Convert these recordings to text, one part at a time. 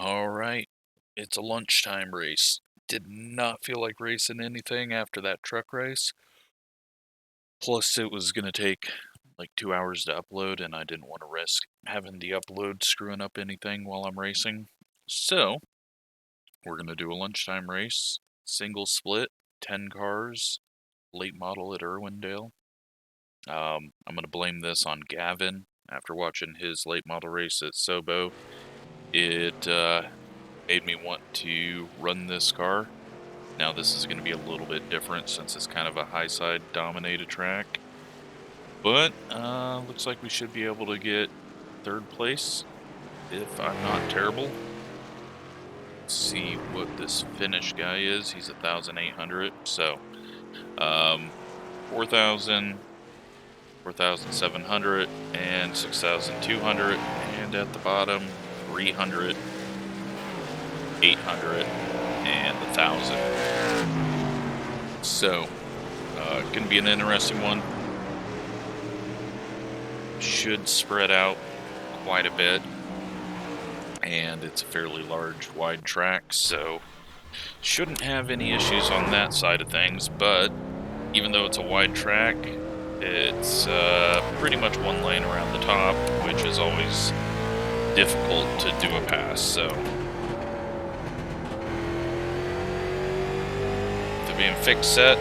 Alright, it's a lunchtime race. Did not feel like racing anything after that truck race. Plus, it was going to take like 2 hours to upload, and I didn't want to risk having the upload screwing up anything while I'm racing. So, we're going to do a lunchtime race, single split, 10 cars, late model at Irwindale. I'm going to blame this on Gavin. After watching his late model race at Sobo, it made me want to run this car. Now this is going to be a little bit different since it's kind of a high side dominated track. But looks like we should be able to get third place if I'm not terrible. Let's see what this finish guy is. He's 1,800. So 4,000, 4,700, and 6,200. And at the bottom, 300, 800, and 1,000. So, gonna be an interesting one. Should spread out quite a bit, and it's a fairly large, wide track, so shouldn't have any issues on that side of things. But even though it's a wide track, it's pretty much one lane around the top, which is always difficult to do a pass. So, with it being fixed set,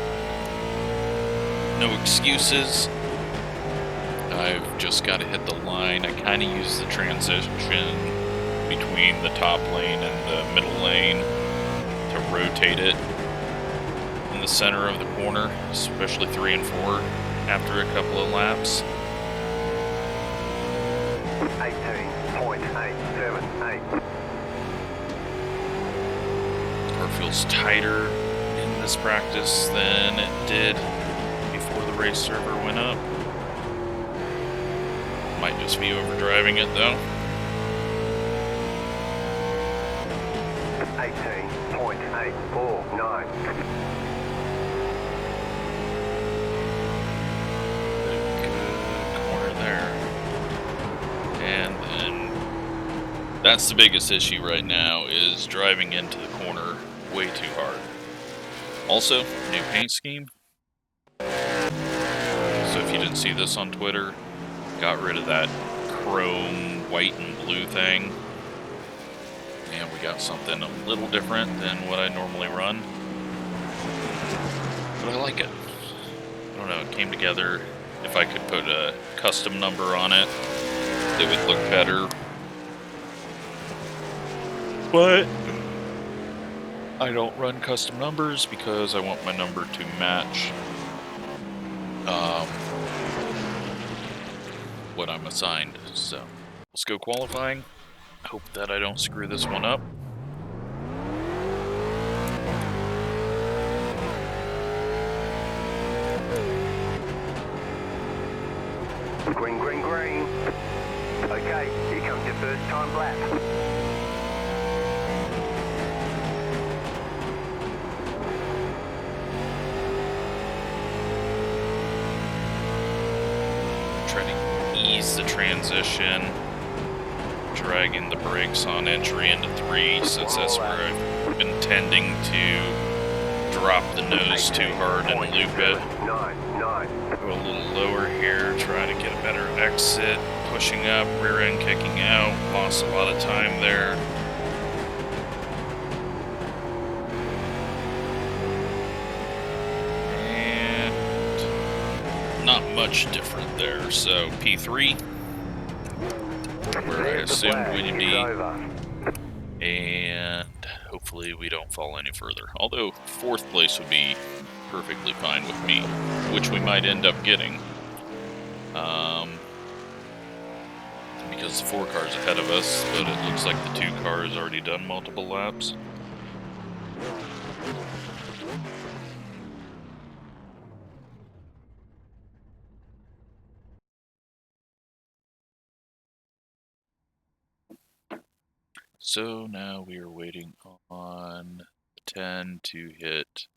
no excuses. I've just got to hit the line. I kind of use the transition between the top lane and the middle lane to rotate it in the center of the corner, especially 3 and 4 after a couple of laps. 18.878. Car feels tighter in this practice than it did before the race server went up. Might just be overdriving it though. 18.849. Good corner there. And then that's the biggest issue right now, is driving into the corner way too hard. Also, new paint scheme. So if you didn't see this on Twitter, got rid of that chrome white and blue thing, and we got something a little different than what I normally run, but I like it. I don't know, it came together. If I could put a custom number on it, it would look better, but I don't run custom numbers because I want my number to match what I'm assigned. So let's go qualifying. I hope that I don't screw this one up. Green, green, green. Okay, here comes your first time lap. Try to ease the transition, dragging the brakes on entry into 3, since that's where I've been tending to drop the nose too hard and loop it. Go a little lower here, try to get a better exit, pushing up, rear end kicking out, lost a lot of time there. Not much different there. So P3, where I assumed we'd be, and hopefully we don't fall any further. Although 4th place would be perfectly fine with me, which we might end up getting, because the 4 cars ahead of us, but it looks like the 2 cars already done multiple laps. So now we are waiting on the 10 to hit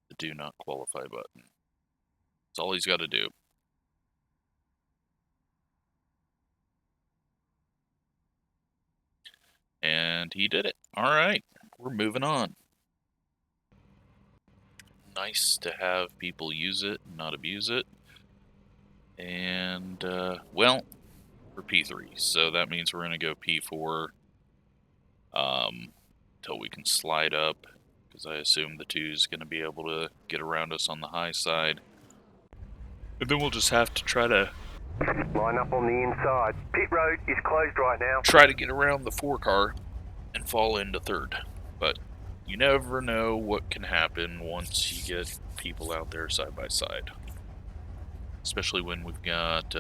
the do not qualify button. That's all he's got to do. And And he did it. Alright, we're moving on. Nice to have people use it, not abuse it. And, well, we're P3, so that means we're going to go P4 until we can slide up, because I assume the 2 is going to be able to get around us on the high side. And then we'll just have to try to line up on the inside. Pit road is closed right now. Try to get around the 4 car and fall into 3rd. But you never know what can happen once you get people out there side by side. Especially when we've got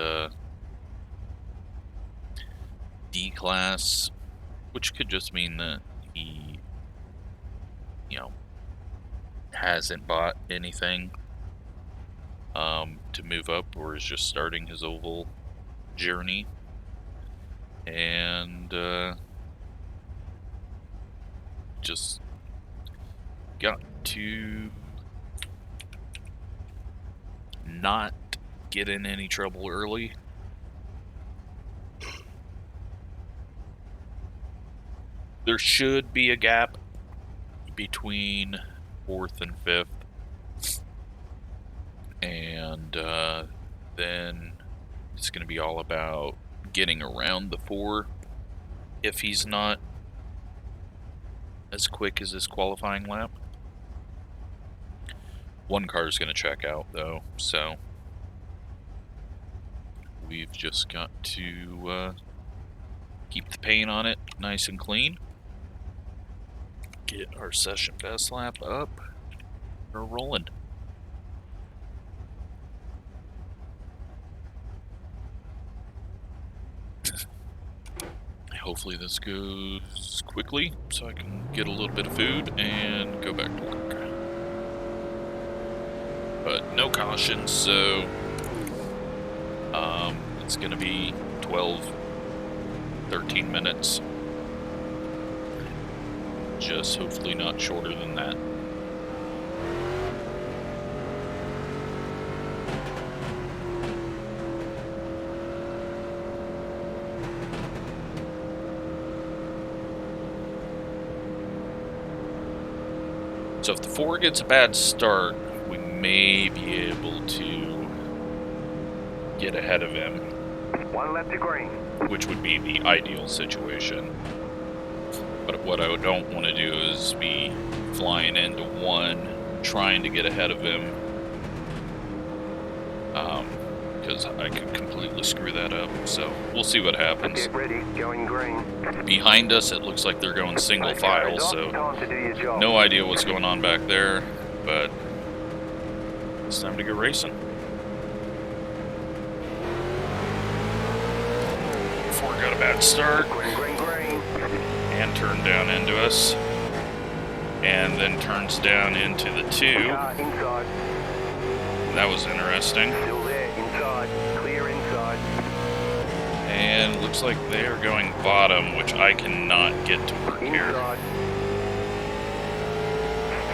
D-Class, which could just mean that he, hasn't bought anything to move up, or is just starting his oval journey. And just got to not get in any trouble early. There should be a gap between 4th and 5th. And then it's going to be all about getting around the 4 if he's not as quick as his qualifying lap. 1 car is going to check out, though, so we've just got to keep the paint on it nice and clean. Get our session best lap up. We're rolling. Hopefully this goes quickly so I can get a little bit of food and go back to work. But no cautions, so it's gonna be 12-13 minutes. Just hopefully not shorter than that. So if the 4 gets a bad start, we may be able to get ahead of him. 1 lap to green. Which would be the ideal situation. But what I don't want to do is be flying into 1, trying to get ahead of him. Because I could completely screw that up. So we'll see what happens. Get ready, going green. Behind us, it looks like they're going single file, so no idea what's going on back there, but it's time to go racing. Ford got a bad start and turned down into us, and then turns down into the 2. That was interesting. Still there, inside, clear inside. And looks like they are going bottom, which I cannot get to work here.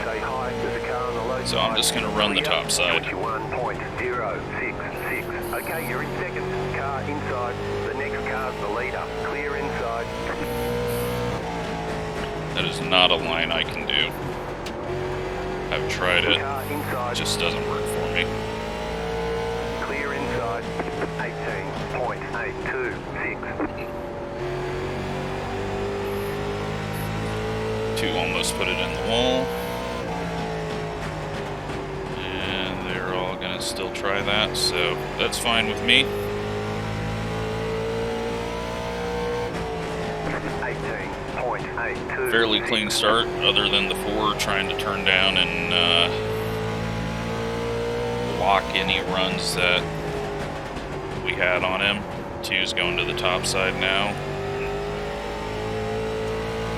Say hi to the car on the low So I'm just going to run the top side. 21.066. Okay, you're in 2nd. Car inside. The next car's the leader. Clear inside. That is not a line I can do. I've tried it. It just doesn't work for me. Clear inside. 18.826. 2 almost put it in the wall. And they're all going to still try that, so that's fine with me. 18.82. Fairly clean start, other than the 4 trying to turn down and block any runs that we had on him. 2's going to the top side now.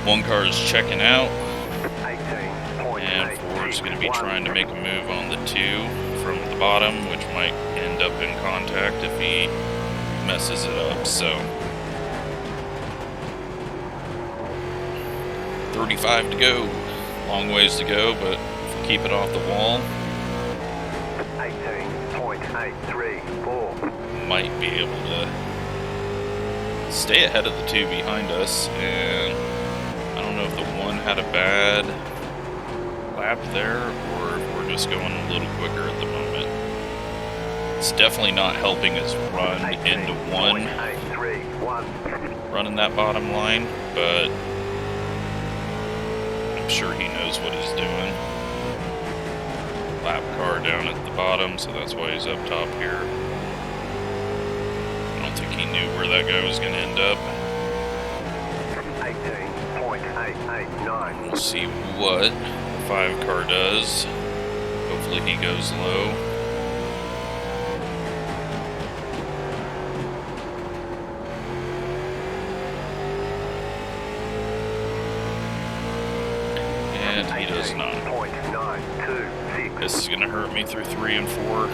1 car is checking out, and 4 is going to be trying to make a move on the 2 from the bottom, which might end up in contact if he messes it up. So 35 to go. Long ways to go, but if we keep it off the wall, 18.834. might be able to stay ahead of the 2 behind us, and had a bad lap there, or if we're just going a little quicker at the moment. It's definitely not helping us run into one, running that bottom line, but I'm sure he knows what he's doing. Lap car down at the bottom, so that's why he's up top here. I don't think he knew where that guy was going to end up. 18.889. We'll see what the 5 car does. Hopefully he goes low. And he does not. This is going to hurt me through 3 and 4.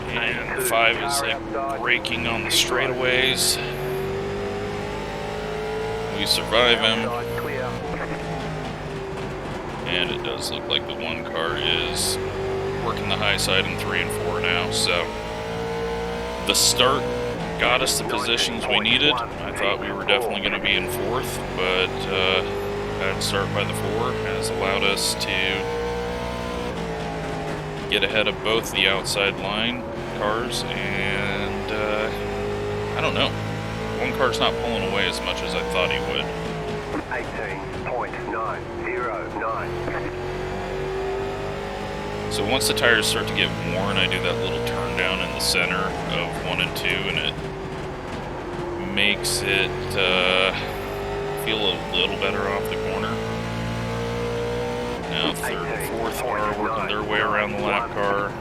And 5 is like braking on the straightaways. We survive him. And it does look like the 1 car is working the high side in 3 and 4 now. So the start got us the positions we needed. I thought we were definitely going to be in 4th, but bad start by the 4 has allowed us to get ahead of both the outside line cars, and I don't know. 1 car's not pulling away as much as I thought he would. 18.909. So once the tires start to get worn, I do that little turn down in the center of 1 and 2, and it makes it feel a little better off the corner. Now 3rd and 4th car working their way around the lap car.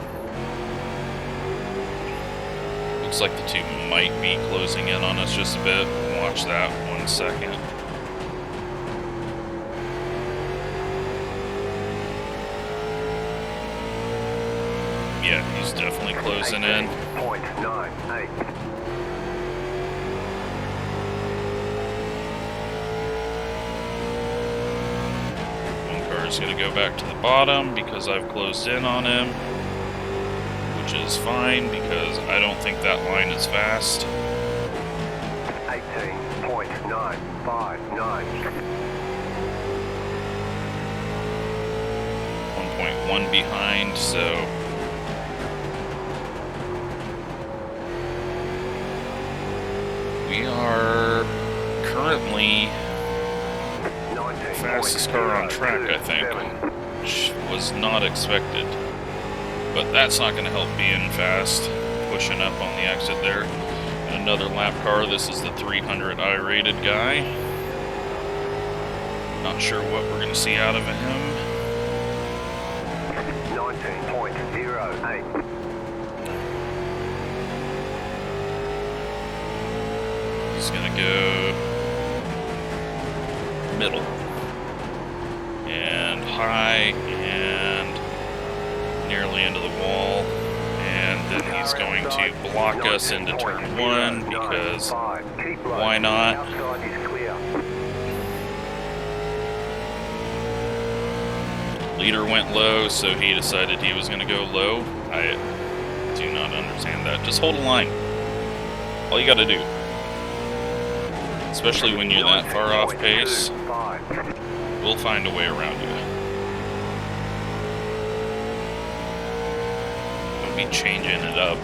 Looks like the 2 might be closing in on us just a bit. Watch that 1 second. Yeah, he's definitely closing in. 18.98. Is going to go back to the bottom because I've closed in on him, which is fine because I don't think that line is fast. 18.959. 1.1 behind, so we are currently fastest car on track, I think, which was not expected. But that's not going to help being fast, pushing up on the exit there. And another lap car, this is the 300 I-rated guy. Not sure what we're going to see out of him. 19.08. He's going to go middle. And high and nearly into the wall, and then he's going to block us into turn 1 because why not? Leader went low, so he decided he was going to go low. I do not understand that. Just hold a line. All you got to do. Especially when you're that far off pace. We'll find a way around you. Don't be changing it up,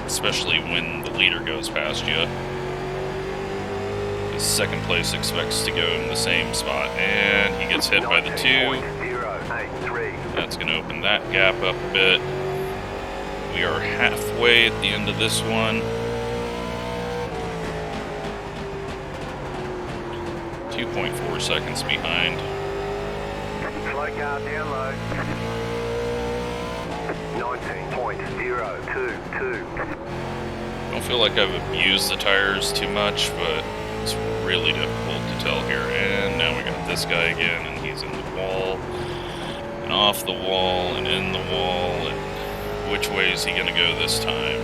especially when the leader goes past you. Because 2nd place expects to go in the same spot, and he gets hit by the 2. That's going to open that gap up a bit. We are halfway at the end of this one. 2.4 seconds behind. Slow car down low. 19.022. Don't feel like I've abused the tires too much, but it's really difficult to tell here. And now we got this guy again, and he's in the wall, and off the wall, and in the wall, and which way is he going to go this time?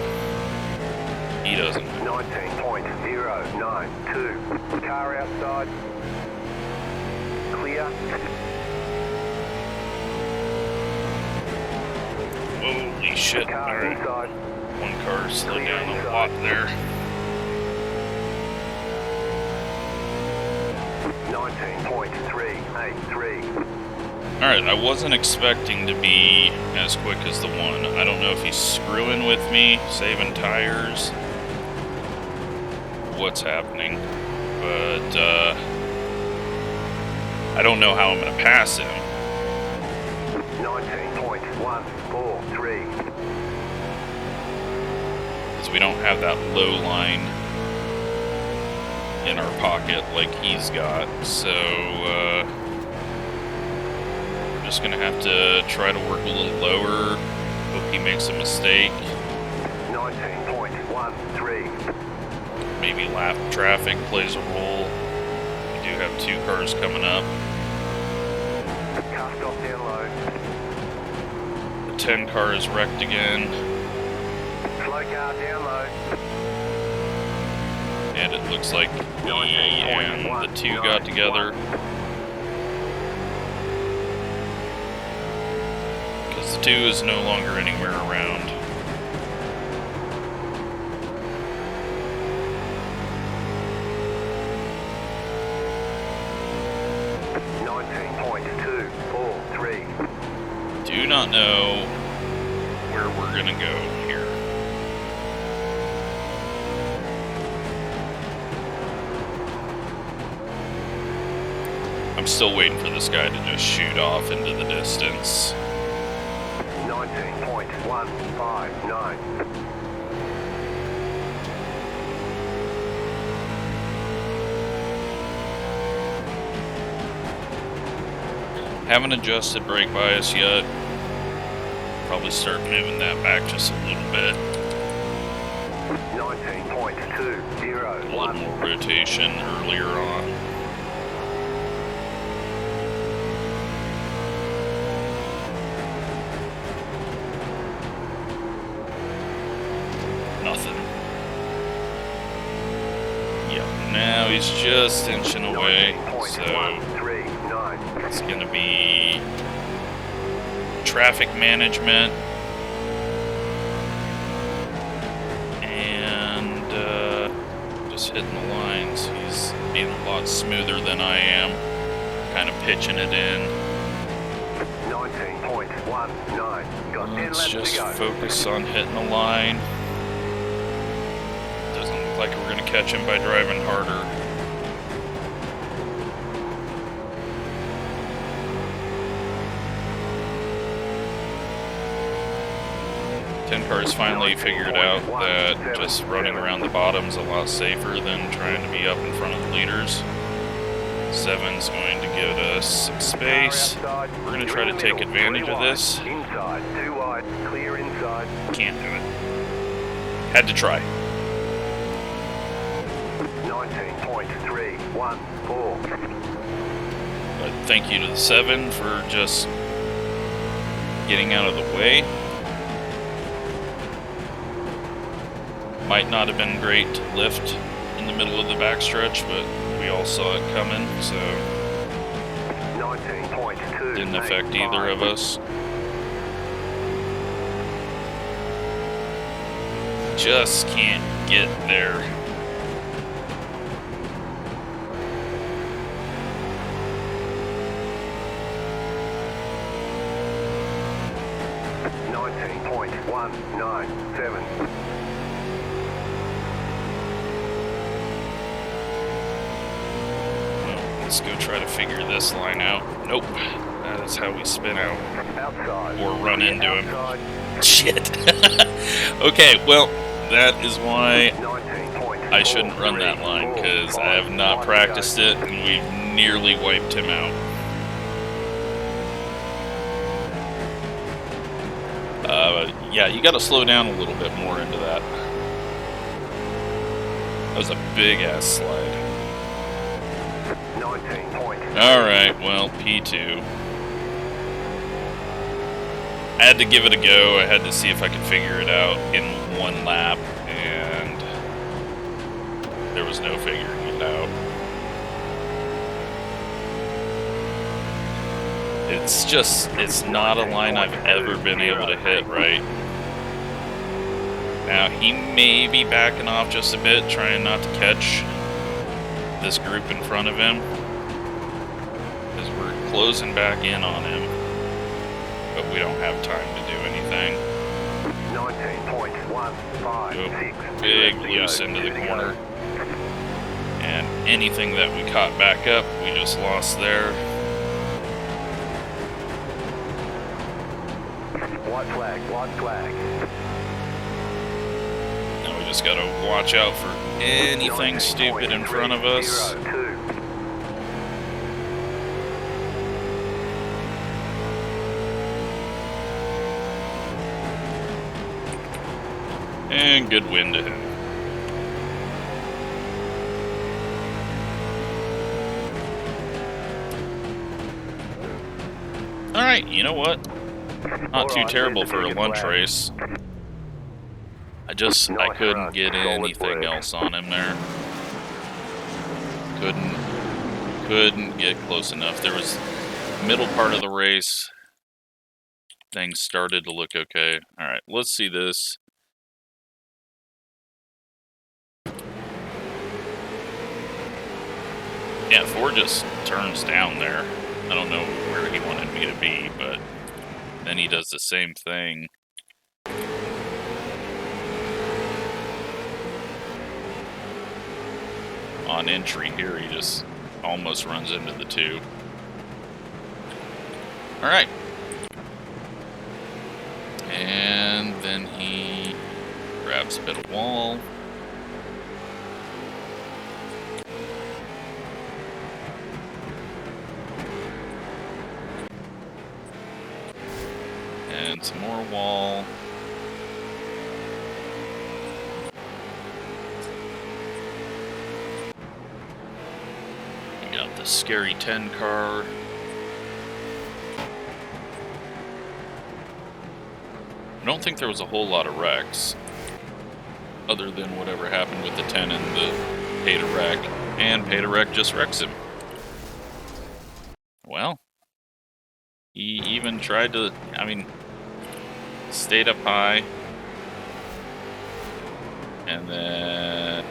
He doesn't. 19.092. Car outside. Clear. clear. Holy shit. Car Alright. inside. One car slowed Clear down a inside. lot there. 19.383. Alright, I wasn't expecting to be as quick as the one. I don't know if he's screwing with me, saving tires, what's happening, but I don't know how I'm going to pass him. 19.143. Because we don't have that low line in our pocket like he's got, so we're just gonna have to try to work a little lower. Hope he makes a mistake. 19.13. Maybe lap traffic plays a role. We do have two cars coming up. Car stop down low. The 10 car is wrecked again. Slow car down low. And it looks like me and the two got together. Because the two is no longer anywhere around. Do not know where we're gonna go here. I'm still waiting for this guy to just shoot off into the distance. 19.159. Haven't adjusted brake bias yet. Probably start moving that back just a little bit. 19.201. A little more rotation earlier on. Nothing. Yep, now he's just inching away, so it's gonna be traffic management and just hitting the lines. He's being a lot smoother than I am, kind of pitching it in. 19.19. Got 10 Let's laps just to go. focus on hitting the line. Doesn't look like we're gonna catch him by driving harder. Cars finally figured out that just running around the bottom's a lot safer than trying to be up in front of the leaders. 7's going to give us some space. We're going to try to take advantage of this. Inside, 2 wide, clear inside. Can't do it. Had to try. 19.314. But thank you to the 7 for just getting out of the way. Might not have been great to lift in the middle of the backstretch, but we all saw it coming, so 19.2 didn't affect either of us. Just can't get there. Let's go try to figure this line out. Nope. That is how we spin out. Outside. Or run into him. Outside. Shit. Okay, well, that is why I shouldn't run that line, because I have not practiced it, and we've nearly wiped him out. Yeah, you gotta slow down a little bit more into that. That was a big-ass slide. 19 points. Alright, well, P2. I had to give it a go. I had to see if I could figure it out in one lap, and there was no figuring it out. it's not a line I've ever been able to hit right. Now, he may be backing off just a bit, trying not to catch this group in front of him, because we're closing back in on him, but we don't have time to do anything. 19.156. Big loose into the corner. And anything that we caught back up, we just lost there. White flag, white flag. Now we just gotta watch out for anything stupid in front of us. 19.302. And good wind to him. Alright, you know what? Not too terrible for a lunch race. I couldn't get anything else on him there. Couldn't get close enough. There was middle part of the race. Things started to look okay. Alright, let's see this. Yeah, Ford just turns down there. I don't know where he wanted me to be, but then he does the same thing. On entry here, he just almost runs into the two. Alright. And then he grabs a bit of wall. And some more wall. We got the scary 10 car. I don't think there was a whole lot of wrecks, other than whatever happened with the 10 and the pay to wreck, and pay to wreck just wrecks him. Well, he even tried to, stayed up high, and then,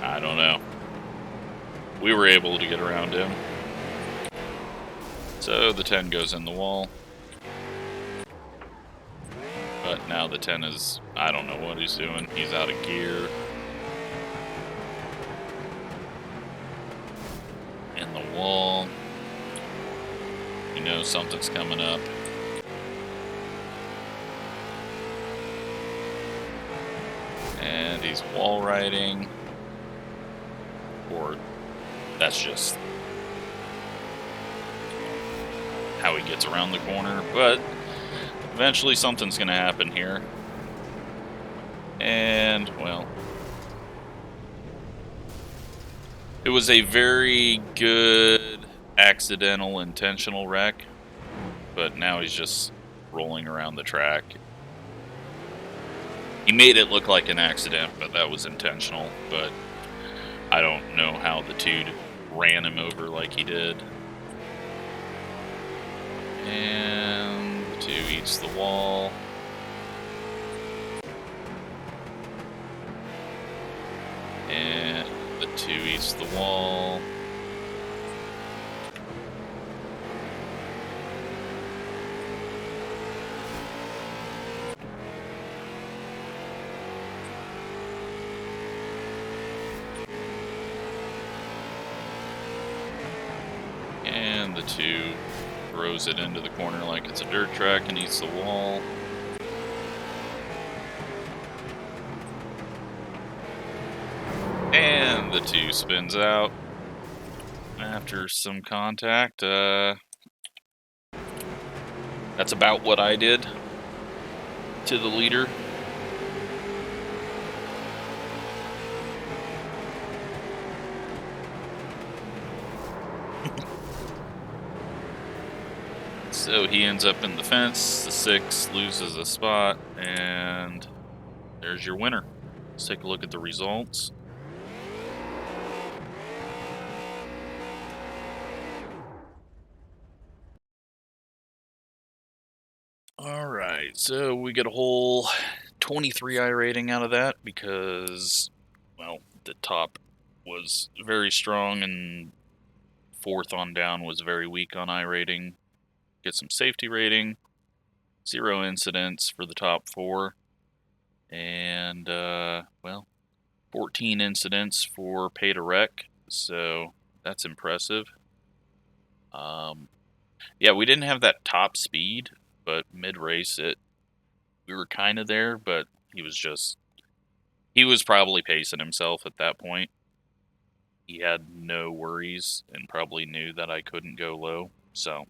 I don't know. We were able to get around him. So the 10 goes in the wall. But now the 10 is, I don't know what he's doing. He's out of gear. In the wall. You know something's coming up. And he's wall riding. Or that's just how he gets around the corner. But eventually something's going to happen here. And, well, it was a very good accidental, intentional wreck. But now he's just rolling around the track. He made it look like an accident, but that was intentional. But I don't know how the two ran him over like he did. And the 2 eats the wall. And the 2 eats the wall. And the 2 throws it into the corner like it's a dirt track and eats the wall. And the 2 spins out after some contact. That's about what I did to the leader. So he ends up in the fence, the 6 loses a spot, and there's your winner. Let's take a look at the results. Alright, so we get a whole 23 iRating out of that because, well, the top was very strong and fourth on down was very weak on iRating. Get some safety rating, 0 incidents for the top 4, and, well, 14 incidents for pay to wreck, so that's impressive. Yeah, we didn't have that top speed, but mid-race we were kind of there, but he was probably pacing himself at that point. He had no worries and probably knew that I couldn't go low. So,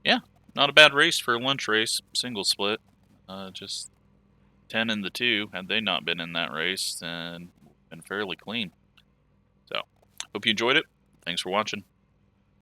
yeah, not a bad race for a lunch race, single split. Just 10 in the 2. Had they not been in that race, then been fairly clean. So, hope you enjoyed it. Thanks for watching.